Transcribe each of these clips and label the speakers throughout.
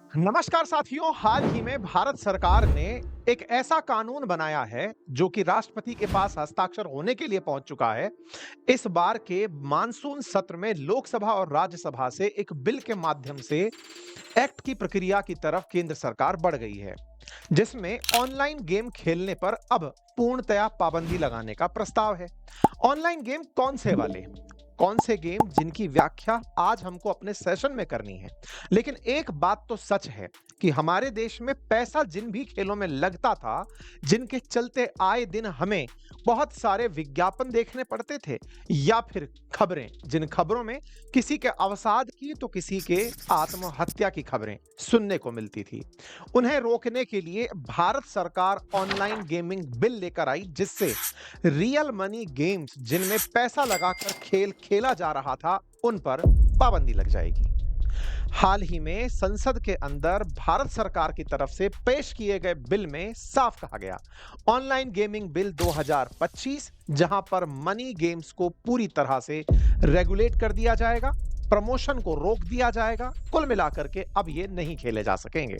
Speaker 1: नमस्कार साथियों, हाल ही में भारत सरकार ने एक ऐसा कानून बनाया है जो कि राष्ट्रपति के पास हस्ताक्षर होने के लिए पहुंच चुका है। इस बार के मानसून सत्र में लोकसभा और राज्यसभा से एक बिल के माध्यम से एक्ट की प्रक्रिया की तरफ केंद्र सरकार बढ़ गई है, जिसमें ऑनलाइन गेम खेलने पर अब पूर्णतया पाबंदी लगाने का प्रस्ताव है। ऑनलाइन गेम कौन से गेम जिनकी व्याख्या आज हमको अपने सेशन में करनी है। लेकिन एक बात तो सच है कि हमारे देश में पैसा जिन भी खेलों में लगता था, जिनके चलते आए दिन हमें बहुत सारे विज्ञापन देखने पड़ते थे या फिर खबरें, जिन खबरों में किसी के अवसाद की तो किसी के आत्महत्या की खबरें सुनने को मिलती थी, उन्हें रोकने के लिए भारत सरकार ऑनलाइन गेमिंग बिल लेकर आई, जिससे रियल मनी गेम्स जिनमें पैसा लगाकर खेल खेला जा रहा था उन पर पाबंदी लग जाएगी। हाल ही में संसद के अंदर भारत सरकार की तरफ से पेश किए गए बिल में साफ कहा गया, ऑनलाइन गेमिंग बिल 2025, जहां पर मनी गेम्स को पूरी तरह से रेगुलेट कर दिया जाएगा, प्रमोशन को रोक दिया जाएगा, कुल मिलाकर के अब ये नहीं खेले जा सकेंगे,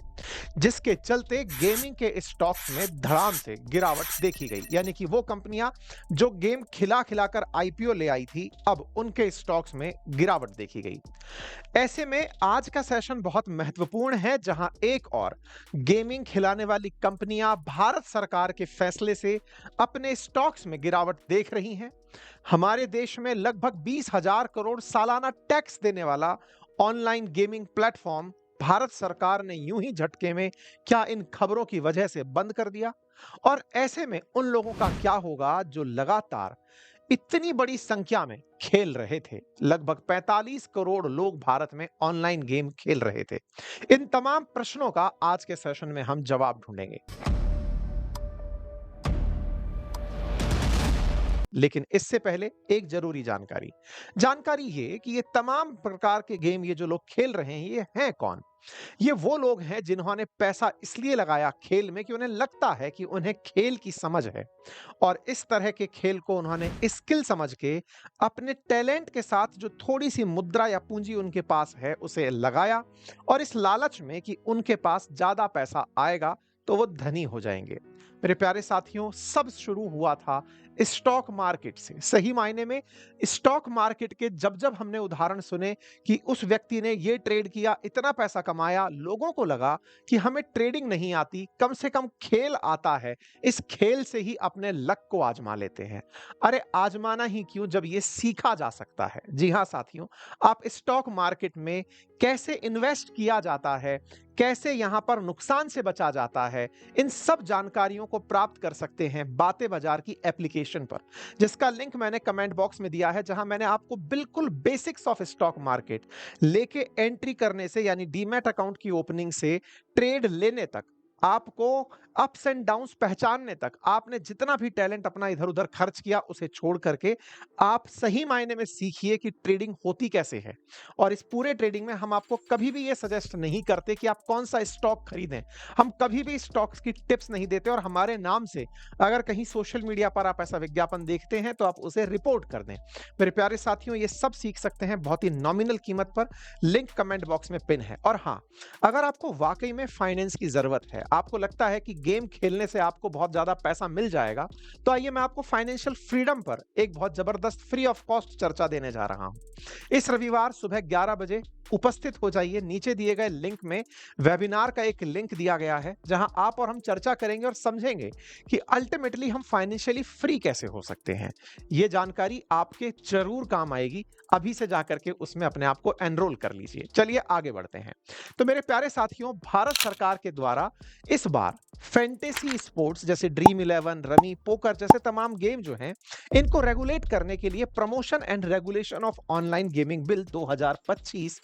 Speaker 1: जिसके चलते गेमिंग के स्टॉक्स में धड़ाम से गिरावट देखी गई। यानी कि वो कंपनियां जो गेम खिला खिलाकर आईपीओ ले आई थी, अब उनके स्टॉक्स में गिरावट देखी गई। ऐसे में आज का सेशन बहुत महत्वपूर्ण है, जहां एक और गेमिंग खिलाने वाली कंपनियां भारत सरकार के फैसले से अपने स्टॉक्स में गिरावट देख रही हैं। हमारे देश में लगभग 20,000 करोड़ सालाना टैक्स देने वाला ऑनलाइन गेमिंग प्लेटफॉर्म भारत सरकार ने यूं ही झटके में क्या इन खबरों की वजह से बंद कर दिया? और ऐसे में उन लोगों का क्या होगा जो लगातार इतनी बड़ी संख्या में खेल रहे थे? लगभग 45 करोड़ लोग भारत में ऑनलाइन गेम खेल रहे थे। इन तमाम प्रश्नों का आज के सेशन में हम जवाब ढूंढेंगे। लेकिन इससे पहले एक जरूरी जानकारी ये कि ये तमाम प्रकार के गेम ये जो लोग खेल रहे हैं, ये हैं कौन? ये वो लोग हैं जिन्होंने पैसा इसलिए लगाया खेल में कि उन्हें लगता है कि उन्हें खेल की समझ है, और इस तरह के खेल को उन्होंने स्किल समझ के अपने टैलेंट के साथ जो थोड़ी सी मुद्रा या पूंजी उनके पास है उसे लगाया, और इस लालच में कि उनके पास ज्यादा पैसा आएगा तो वो धनी हो जाएंगे। मेरे प्यारे साथियों, सब शुरू हुआ था स्टॉक मार्केट से। सही मायने में स्टॉक मार्केट के जब जब हमने उदाहरण सुने कि उस व्यक्ति ने ये ट्रेड किया, इतना पैसा कमाया, लोगों को लगा कि हमें ट्रेडिंग नहीं आती, कम से कम खेल आता है, इस खेल से ही अपने लक को आजमा लेते हैं। अरे आजमाना ही क्यों, जब ये सीखा जा सकता है। जी हाँ साथियों, आप स्टॉक मार्केट में कैसे इन्वेस्ट किया जाता है, कैसे यहां पर नुकसान से बचा जाता है, इन सब जानकारियों को प्राप्त कर सकते हैं बातें बाजार की एप्लीकेशन पर, जिसका लिंक मैंने कमेंट बॉक्स में दिया है, जहां मैंने आपको बिल्कुल बेसिक्स ऑफ स्टॉक मार्केट लेके एंट्री करने से, यानी डीमैट अकाउंट की ओपनिंग से ट्रेड लेने तक, आपको अप्स एंड डाउन्स पहचानने तक, आपने जितना भी टैलेंट अपना इधर उधर खर्च किया उसे छोड़ करके आप सही मायने में सीखिए कि ट्रेडिंग होती कैसे है। और इस पूरे ट्रेडिंग में हम आपको कभी भी ये सजेस्ट नहीं करते कि आप कौन सा स्टॉक खरीदें, हम कभी भी स्टॉक्स की टिप्स नहीं देते, और हमारे नाम से अगर कहीं सोशल मीडिया पर आप ऐसा विज्ञापन देखते हैं तो आप उसे रिपोर्ट कर दें। मेरे प्यारे साथियों, ये सब सीख सकते हैं बहुत ही नॉमिनल कीमत पर, लिंक कमेंट बॉक्स में पिन है। और हाँ, अगर आपको वाकई में फाइनेंस की जरूरत है, आपको लगता है कि गेम खेलने से आपको बहुत ज्यादा पैसा मिल जाएगा, तो आइए मैं आपको फाइनेंशियल फ्रीडम पर एक बहुत जबरदस्त फ्री ऑफ कॉस्ट चर्चा देने जा रहा हूं। इस रविवार सुबह 11 बजे उपस्थित हो जाइए। नीचे दिए गए लिंक में वेबिनार का एक लिंक दिया गया है, जहां आप और हम चर्चा करेंगे और समझेंगे कि अल्टीमेटली हम फाइनेंशियली फ्री कैसे हो सकते हैं। यह जानकारी आपके जरूर काम आएगी। अभी से जाकर के उसमें अपने आप को एनरोल कर लीजिए। चलिए आगे बढ़ते हैं। तो मेरे प्यारे साथियों, भारत सरकार के द्वारा इस बार फैंटेसी स्पोर्ट्स जैसे ड्रीम 11, रमी, पोकर जैसे तमाम गेम जो हैं, इनको रेगुलेट करने के लिए promotion and regulation of online gaming bill 2025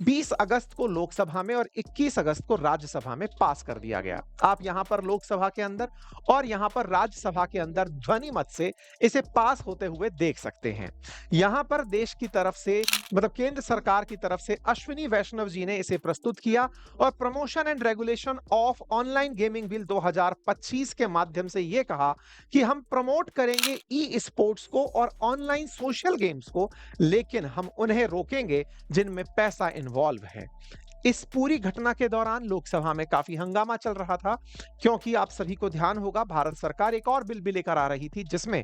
Speaker 1: 20 अगस्त को लोकसभा में और 21 अगस्त को राज्यसभा में पास कर दिया गया। आप यहां पर लोकसभा के अंदर और यहां पर राज्यसभा के अंदर ध्वनि मत से इसे पास होते हुए देख सकते हैं। यहां पर देश की तरफ से, मतलब केंद्र सरकार की तरफ से, अश्विनी वैष्णव जी ने इसे प्रस्तुत किया और promotion and regulation of online gaming bill 2025 के माध्यम से यह कहा कि हम प्रमोट करेंगे ई स्पोर्ट्स को और ऑनलाइन सोशल गेम्स को, लेकिन हम उन्हें रोकेंगे जिनमें पैसा इन्वॉल्व है। इस पूरी घटना के दौरान लोकसभा में काफी हंगामा चल रहा था, क्योंकि आप सभी को ध्यान होगा भारत सरकार एक और बिल भी लेकर आ रही थी, जिसमें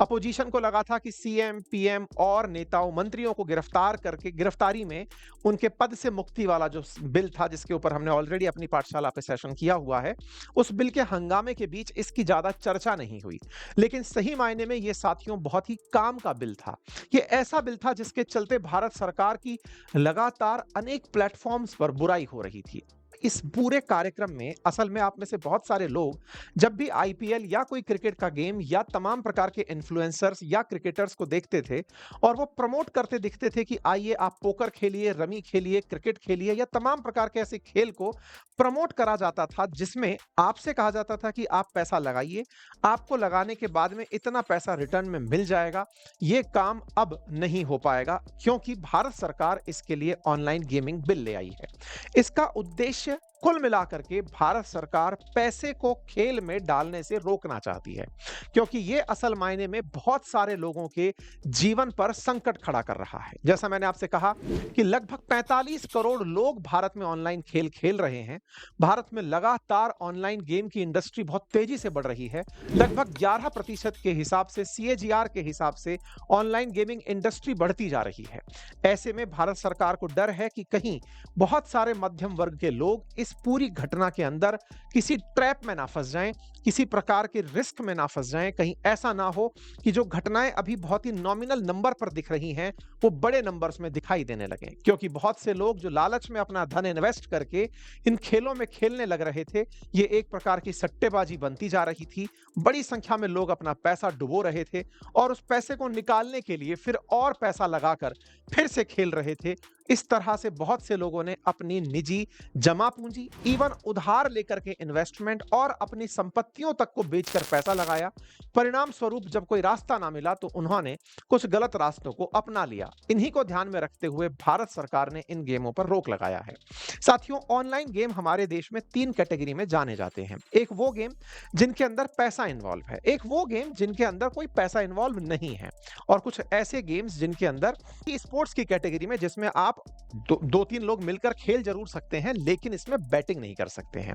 Speaker 1: अपोजिशन को लगा था कि सीएम, पीएम और नेताओं, मंत्रियों को गिरफ्तार करके गिरफ्तारी में उनके पद से मुक्ति वाला जो बिल था, जिसके ऊपर हमने ऑलरेडी अपनी पाठशाला पे सेशन किया हुआ है, उस बिल के हंगामे के बीच इसकी ज्यादा चर्चा नहीं हुई। लेकिन सही मायने में ये साथियों बहुत ही काम का बिल था। ये ऐसा बिल था जिसके चलते भारत सरकार की लगातार अनेक प्लेटफॉर्म्स पर बुराई हो रही थी। इस पूरे कार्यक्रम में असल में आप में से बहुत सारे लोग जब भी आईपीएल या कोई क्रिकेट का गेम या तमाम प्रकार के इन्फ्लुएंसर्स या क्रिकेटर्स को देखते थे और वो प्रमोट करते दिखते थे कि आइए आप पोकर खेलिए, रमी खेलिए, क्रिकेट खेलिए, या तमाम प्रकार के ऐसे खेल को प्रमोट करा जाता था, जिसमें आपसे कहा जाता था कि आप पैसा लगाइए, आपको लगाने के बाद में इतना पैसा रिटर्न में मिल जाएगा। ये काम अब नहीं हो पाएगा, क्योंकि भारत सरकार इसके लिए ऑनलाइन गेमिंग बिल ले आई है। इसका उद्देश्य कुल मिलाकर के भारत सरकार पैसे को खेल में डालने से रोकना चाहती है, क्योंकि यह असल मायने में बहुत सारे लोगों के जीवन पर संकट खड़ा कर रहा है। जैसा मैंने आपसे कहा कि लगभग 45 करोड़ लोग भारत में ऑनलाइन खेल खेल रहे हैं। भारत में लगातार ऑनलाइन गेम की इंडस्ट्री बहुत तेजी से बढ़ रही है। लगभग 11% के हिसाब से, सीएजीआर के हिसाब से ऑनलाइन गेमिंग इंडस्ट्री बढ़ती जा रही है। ऐसे में भारत सरकार को डर है कि कहीं बहुत सारे मध्यम वर्ग के लोग इस पूरी घटना के अंदर किसी ट्रैप में ना फंस जाएं, किसी प्रकार के रिस्क में ना फंस जाएं। कहीं ऐसा ना हो कि जो घटनाएं अभी बहुत ही नॉमिनल नंबर पर दिख रही हैं वो बड़े नंबर्स में दिखाई देने लगे, क्योंकि बहुत से लोग जो लालच में अपना धन इन्वेस्ट करके इन खेलों में खेलने लग रहे थे, ये एक प्रकार की सट्टेबाजी बनती जा रही थी। बड़ी संख्या में लोग अपना पैसा डुबो रहे थे और उस पैसे को निकालने के लिए फिर और पैसा लगाकर फिर से खेल रहे थे। इस तरह से बहुत से लोगों ने अपनी निजी जमा पूंजी, इवन उधार लेकर के इन्वेस्टमेंट और अपनी संपत्तियों तक को बेचकर पैसा लगाया। परिणाम स्वरूप जब कोई रास्ता ना मिला तो उन्होंने कुछ गलत रास्तों को अपना लिया। इन्हीं को ध्यान में रखते हुए भारत सरकार ने इन गेमों पर रोक लगाया है। साथियों, ऑनलाइन गेम हमारे देश में 3 कैटेगरी में जाने जाते हैं। एक वो गेम जिनके अंदर पैसा इन्वॉल्व है, एक वो गेम जिनके अंदर कोई पैसा इन्वॉल्व नहीं है, और कुछ ऐसे गेम्स जिनके अंदर स्पोर्ट्स की कैटेगरी में, जिसमें आप 2-3 लोग मिलकर खेल जरूर सकते हैं लेकिन इसमें बैटिंग नहीं कर सकते हैं।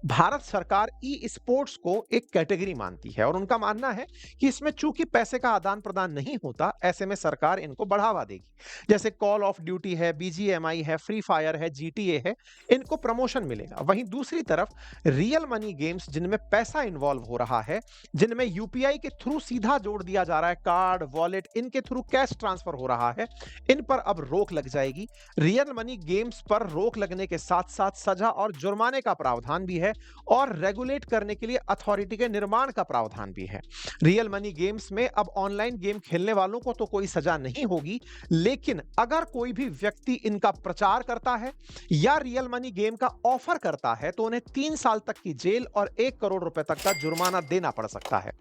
Speaker 1: भारत सरकार ई स्पोर्ट्स को एक कैटेगरी मानती है और उनका मानना है कि इसमें चूंकि पैसे का आदान प्रदान नहीं होता, ऐसे में सरकार इनको बढ़ावा देगी। जैसे कॉल ऑफ ड्यूटी है, बीजीएमआई है, फ्री फायर है, जीटीए है, इनको प्रमोशन मिलेगा। वहीं दूसरी तरफ रियल मनी गेम्स जिनमें पैसा इन्वॉल्व हो रहा है, जिनमें यूपीआई के थ्रू सीधा जोड़ दिया जा रहा है, कार्ड, वॉलेट, इनके थ्रू कैश ट्रांसफर हो रहा है, इन पर अब रोक लग जाएगी। रियल मनी गेम्स पर रोक लगने के साथ साथ सजा और जुर्माने का प्रावधान भी है और रेगुलेट करने के लिए अथॉरिटी के निर्माण का प्रावधान भी है। रियल मनी गेम्स में अब ऑनलाइन गेम खेलने वालों को तो कोई सजा नहीं होगी, लेकिन अगर कोई भी व्यक्ति इनका प्रचार करता है या रियल मनी गेम का ऑफर करता है तो उन्हें 3 साल तक की जेल और 1 करोड़ रुपए तक का जुर्माना देना पड़ सकता है।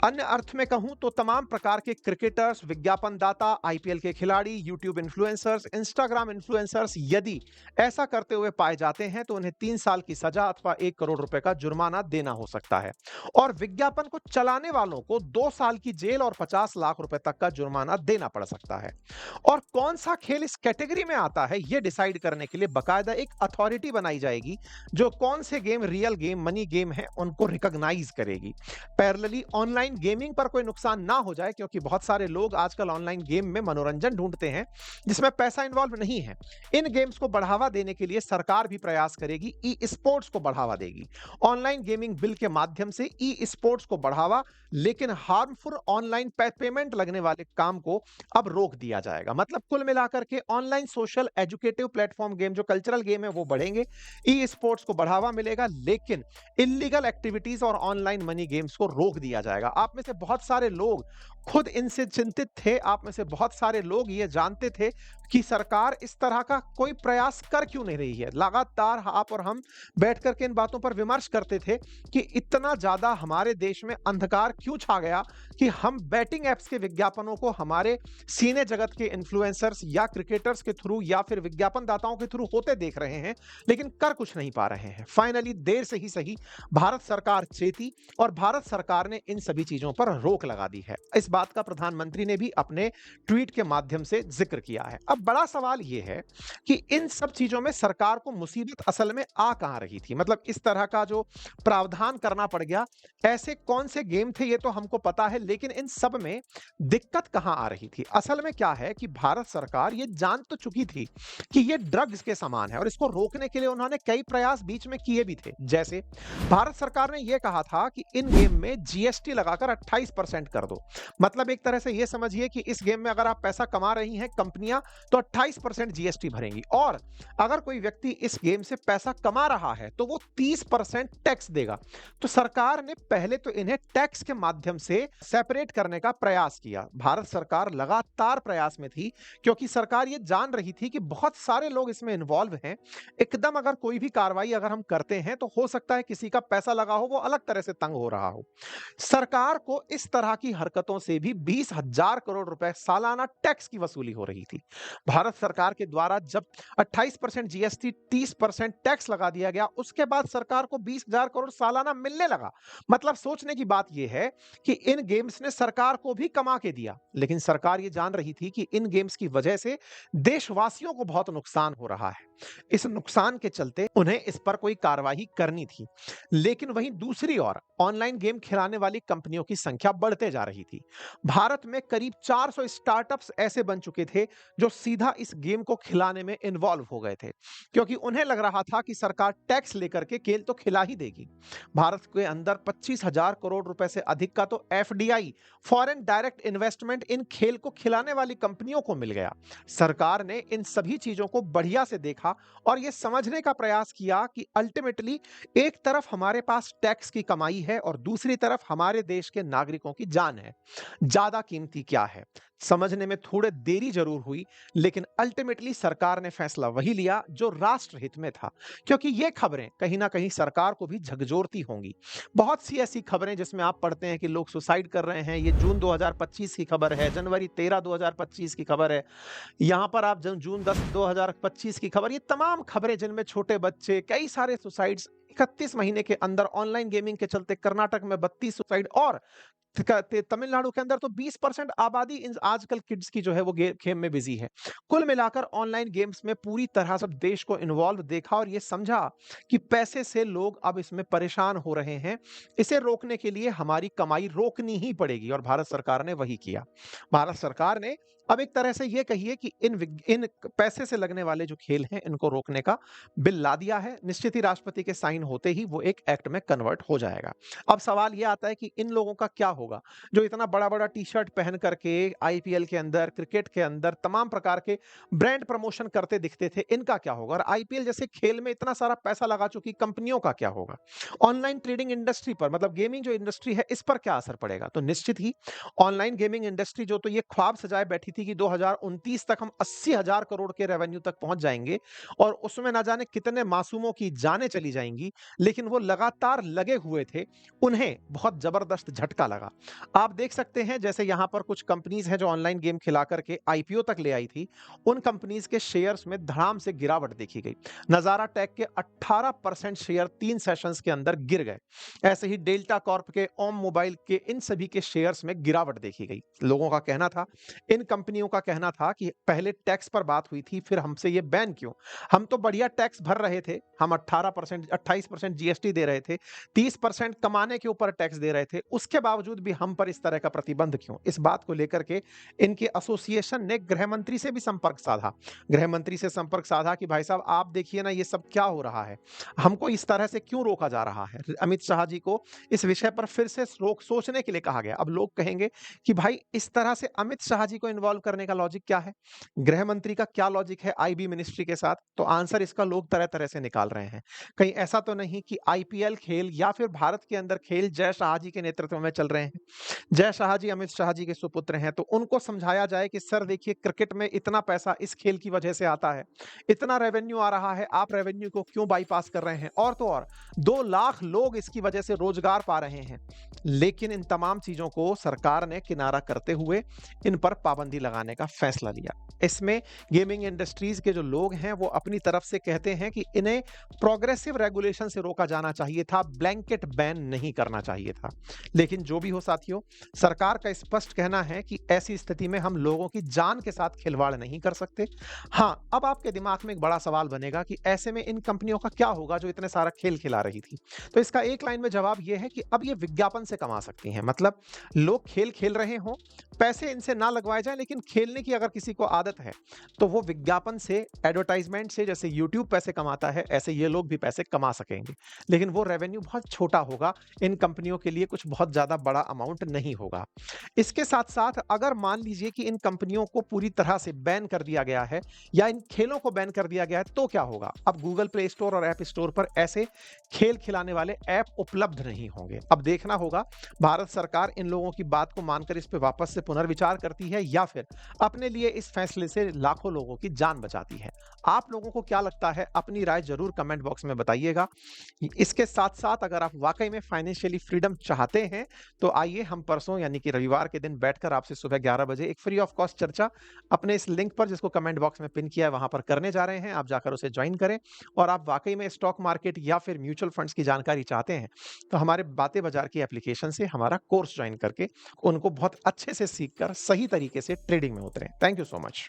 Speaker 1: अन्य अर्थ में कहूं तो तमाम प्रकार के क्रिकेटर्स, विज्ञापनदाता, आईपीएल के खिलाड़ी, यूट्यूब इन्फ्लुएंसर्स, इंस्टाग्राम इन्फ्लुएंसर्स यदि ऐसा करते हुए पाए जाते हैं तो उन्हें 3 साल की सजा अथवा 1 करोड़ रुपए का जुर्माना देना हो सकता है, और विज्ञापन को चलाने वालों को 2 साल की जेल और 50 लाख रुपए तक का जुर्माना देना पड़ सकता है। और कौन सा खेल इस कैटेगरी में आता है यह डिसाइड करने के लिए बाकायदा एक अथॉरिटी बनाई जाएगी जो कौन से game real game, money game है, उनको रिकॉग्नाइज करेगी। पैरेलली ऑनलाइन गेमिंग पर कोई नुकसान ना हो जाए, क्योंकि बहुत सारे लोग आजकल ऑनलाइन गेम में मनोरंजन ढूंढते हैं जिसमें पैसा इन्वॉल्व नहीं है। इन गेम्स को बढ़ावा देने के लिए सरकार भी प्रयास करेगी, ई स्पोर्ट्स को बढ़ावा देगी। ऑनलाइन गेमिंग बिल के माध्यम से ई स्पोर्ट्स को बढ़ावा, लेकिन हार्मफुल ऑनलाइन पेमेंट लगने वाले काम को अब रोक दिया जाएगा। मतलब कुल मिलाकर के online social educative platform game, जो कल्चरल गेम है, वो बढ़ेंगे, ई स्पोर्ट्स को बढ़ावा मिलेगा, लेकिन इलीगल एक्टिविटीज और ऑनलाइन मनी गेम्स को रोक दिया जाएगा। आप में से बहुत सारे लोग खुद इनसे चिंतित थे। आप में से बहुत सारे लोग ये जानते थे कि सरकार इस तरह का कोई प्रयास कर क्यों नहीं रही है। लगातार आप और हम बैठ कर के इन बातों पर विमर्श करते थे कि इतना ज्यादा हमारे देश में अंधकार क्यों छा गया कि हम बैटिंग एप्स के विज्ञापनों को हमारे सीने जगत के इन्फ्लुएंसर्स या क्रिकेटर्स के थ्रू या फिर विज्ञापन दाताओं के थ्रू होते देख रहे हैं, लेकिन कर कुछ नहीं पा रहे हैं। फाइनली देर से ही सही भारत सरकार चेती और भारत सरकार ने इन सभी चीजों पर रोक लगा दी है। इस बात का प्रधानमंत्री ने भी अपने ट्वीट के माध्यम से जिक्र किया है। अब बड़ा सवाल ये है कि इन सब चीज़ों में सरकार को मुसीबत असल में आ कहाँ रही थी? मतलब इस तरह का जो प्रावधान करना पड़ गया, ऐसे कौन से गेम थे ये तो हमको पता है, लेकिन इन सब में दिक्कत कहाँ आ रही थी? असल में क्या है कि भारत सरकार ये जान तो चुकी थी कि ये ड्रग्स के समान है और इसको रोकने के लिए उन्होंने कई प्रयास बीच में किए भी थे। जैसे भारत सरकार ने ये कहा था कि इन गेम में जीएसटी लगाकर 28% कर दो। मतलब एक तरह से ये समझिए कि इस गेम में अगर आप पैसा कमा रही हैं कंपनियां, तो 28% जीएसटी भरेंगी, और अगर कोई व्यक्ति इस गेम से पैसा कमा रहा है तो वो 30% टैक्स देगा। तो सरकार ने पहले तो इन्हें टैक्स के माध्यम से सेपरेट करने का प्रयास किया। भारत सरकार लगातार प्रयास में थी, क्योंकि सरकार ये जान रही थी कि बहुत सारे लोग इसमें इन्वॉल्व हैं। एकदम अगर कोई भी कार्रवाई अगर हम करते हैं तो हो सकता है किसी का पैसा लगा हो वो अलग तरह से तंग हो रहा हो। सरकार को इस तरह की हरकतों से भी 20,000 करोड़ रुपए सालाना टैक्स की वसूली हो रही थी। भारत सरकार के द्वारा जब 28% जीएसटी, 30% टैक्स लगा दिया गया, उसके बाद सरकार को 20,000 करोड़ सालाना मिलने लगा। मतलब सोचने की बात यह है कि इन गेम्स ने सरकार को भी कमा के दिया, लेकिन सरकार ये जान रही थी कि इन गेम्स की वजह से देशवासियों को बहुत नुकसान हो रहा है। इस नुकसान के चलते उन्हें इस पर कोई कार्रवाई करनी थी। लेकिन वहीं दूसरी ओर ऑनलाइन गेम खिलाने वाली कंपनियों की संख्या बढ़ते जा रही थी। भारत में करीब 400 स्टार्टअप्स ऐसे बन चुके थे जो सीधा इस गेम को खिलाने में इन्वॉल्व हो गए थे, क्योंकि उन्हें लग रहा था कि सरकार टैक्स लेकर के खेल तो खिला ही देगी। भारत के अंदर 25,000 करोड़ रुपए से अधिक का तो एफडीआई, फॉरेन डायरेक्ट इन्वेस्टमेंट, इन खेल को खिलाने वाली कंपनियों को मिल गया। सरकार ने इन सभी चीजों को बढ़िया से देखा और यह समझने का प्रयास किया कि अल्टीमेटली एक तरफ हमारे पास टैक्स की कमाई है और दूसरी तरफ हमारे देश के नागरिकों की जान है। ज्यादा कीमती क्या है? समझने में थोड़ी देरी जरूर हुई, लेकिन अल्टीमेटली सरकार ने फैसला वही लिया जो राष्ट्र हित में था, क्योंकि ये खबरें कहीं ना कहीं सरकार को भी झकझोरती होंगी। बहुत सी ऐसी खबरें जिसमें आप पढ़ते हैं कि लोग सुसाइड कर रहे हैं। ये जून 2025 की खबर है, जनवरी 13 2025 की खबर है, यहां पर आप जून 10 2025 की खबर, ये तमाम खबरें जिनमें छोटे बच्चे, कई सारे सुसाइड्स, 31 महीने के अंदर ऑनलाइन गेमिंग के चलते कर्नाटक में 32 सुसाइड, और तमिलनाडु के अंदर तो 20% आबादी आजकल किड्स की जो है वो गेम में बिजी है। कुल मिलाकर ऑनलाइन गेम्स में पूरी तरह से देश को इन्वॉल्व देखा और ये समझा कि पैसे से लोग अब इसमें परेशान हो रहे हैं। इसे रोकने के लिए हमारी कमाई रोकनी ही पड़ेगी, और भारत सरकार ने वही किया। भारत सरकार ने अब एक तरह से ये कहिए कि इन पैसे से लगने वाले जो खेल हैं इनको रोकने का बिल ला दिया है। निश्चित ही राष्ट्रपति के साइन होते ही वो एक एक्ट में कन्वर्ट हो जाएगा। अब सवाल ये आता है कि इन लोगों का क्या होगा जो इतना बड़ा-बड़ा टी-शर्ट पहन करके आईपीएल के अंदर, क्रिकेट के अंदर तमाम प्रकार के ब्रांड प्रमोशन करते दिखते थे, इनका क्या होगा? और आईपीएल जैसे खेल में इतना सारा पैसा लगा चुकी कंपनियों का क्या होगा? ऑनलाइन ट्रेडिंग इंडस्ट्री पर, मतलब गेमिंग जो इंडस्ट्री है, इस पर क्या असर पड़ेगा? तो निश्चित ही ऑनलाइन गेमिंग इंडस्ट्री जो तो ये ख्वाब सजाए बैठी थी कि 2029 तक हम 80,000 करोड़ के रेवेन्यू तक पहुंच जाएंगे और उसमें ना जाने कितने मासूमों की जानें चली जाएंगी, लेकिन वो लगातार लगे हुए थे, उन्हें बहुत जबरदस्त झटका लगा। आप देख सकते हैं जैसे यहां पर कुछ कंपनीज हैं जो ऑनलाइन गेम खिला करके आईपीओ तक ले आई थी, उन कंपनीज के शेयर्स में धड़ाम से गिरावट देखी गई। नजारा टेक के 18% शेयर 3 सेशंस के अंदर गिर गए। ऐसे ही डेल्टा कॉर्प के, ओम मोबाइल के, इन सभी के शेयर्स में गिरावट देखी गई। लोगों का कहना था, इन कंपनियों का कहना था कि पहले टैक्स पर बात हुई थी, फिर हमसे ये बैन क्यों? हम तो बढ़िया टैक्स भर रहे थे, हम 18% 28% जीएसटी दे रहे थे, 30% कमाने के ऊपर टैक्स दे रहे थे, उसके बावजूद भी हम पर इस तरह का प्रतिबंध क्यों? इस बात को लेकर के इनके एसोसिएशन ने गृह मंत्री से भी संपर्क साधा। गृह मंत्री से संपर्क साधा कि भाई साहब आप देखिए ना, ये सब क्या हो रहा है, हमको इस तरह से क्यों रोका जा रहा है? अमित शाह जी को इस विषय पर फिर से सोचने के लिए कहा गया। अब लोग कहेंगे कि भाई इस तरह से अमित शाह जी को इन्वॉल्व करने का लॉजिक क्या है? गृह मंत्री का क्या लॉजिक है आईबी मिनिस्ट्री के साथ? तो आंसर इसका लोग तरह तरह से निकाल रहे हैं। कहीं ऐसा तो नहीं कि आईपीएल खेल या फिर भारत के अंदर खेल जय शाह जी के नेतृत्व में चल रहे हैं? जय शाह जी अमित शाह जी के सुपुत्र हैं, तो उनको समझाया जाए कि सर देखिए, क्रिकेट में इतना पैसा इस खेल की वजह से आता है, इतना रेवेन्यू आ रहा है, आप रेवेन्यू को क्यों बाईपास कर रहे हैं? और तो और 2 लाख लोग इसकी वजह से रोजगार पा रहे हैं। लेकिन इन तमाम चीजों को सरकार ने किनारा करते हुए इन पर पाबंदी लगाने का फैसला लिया। इसमें गेमिंग इंडस्ट्रीज के जो लोग हैं वो अपनी तरफ से कहते हैं कि इन्हें प्रोग्रेसिव रेगुलेशन से रोका जाना चाहिए था, ब्लैंकेट बैन नहीं करना चाहिए था। लेकिन जो भी हो साथियों, सरकार का स्पष्ट कहना है कि ऐसी स्थिति में हम लोगों की जान के साथ खिलवाड़ नहीं कर सकते। हाँ, अब आपके दिमाग में एक बड़ा सवाल बनेगा कि ऐसे में इन कंपनियों का क्या होगा जो इतने सारा खेल खिला रही थी? तो इसका एक लाइन में जवाब ये है कि अब ये विज्ञापन से कमा सकती हैं। मतलब लोग खेल खेल रहे हों, पैसे इनसे ना लगवाए जाएँ, लेकिन खेलने की अगर किसी को आदत है, तो वो विज्ञापन से, एडवर्टाइज़मेंट से, जैसे यूट्यूब पैसे कमाता है, ऐसे ये लोग भी पैसे कमा सकेंगे। लेकिन वो रेवेन्यू बहुत छोटा होगा, इन कंपनियों के लिए कुछ बहुत ज़्यादा बड़ा अमाउंट नहीं होगा। इसके साथ-साथ अगर मान लीजिए कि इन कंपनियों को पूरी तरह से बैन कर दिया गया है या इन खेलों को बैन कर दिया गया है, तो क्या होगा? अब गूगल प्ले स्टोर और ऐप स्टोर पर ऐसे खेल खिलाने वाले ऐप उपलब्ध नहीं होंगे। अब देखना होगा भारत सरकार इन लोगों की बात को मानकर इस पे वापस से पुनर्विचार करती है या फिर अपने लिए इस फैसले से लाखों लोगों की जान बचाती है। आप लोगों को क्या लगता है? अपनी राय ज़रूर कमेंट बॉक्स में बताइएगा। इसके साथ-साथ अगर आप वाक़ई में फाइनेंशियली फ्रीडम चाहते हैं, तो आइए हम परसों यानी कि रविवार के दिन बैठकर आपसे सुबह 11 बजे एक फ्री ऑफ कॉस्ट चर्चा अपने इस लिंक पर, जिसको कमेंट बॉक्स में पिन किया है, वहाँ पर करने जा रहे हैं। आप जाकर उसे जॉइन करें और आप वाक़ई में स्टॉक मार्केट या फिर म्यूचुअल फंड्स की जानकारी चाहते हैं, तो हमारे बातें बाज़ार की एप्लीकेशन से हमारा कोर्स जॉइन करके उनको बहुत अच्छे से सीख कर सही तरीके से ट्रेडिंग में उतरें। Thank you so much.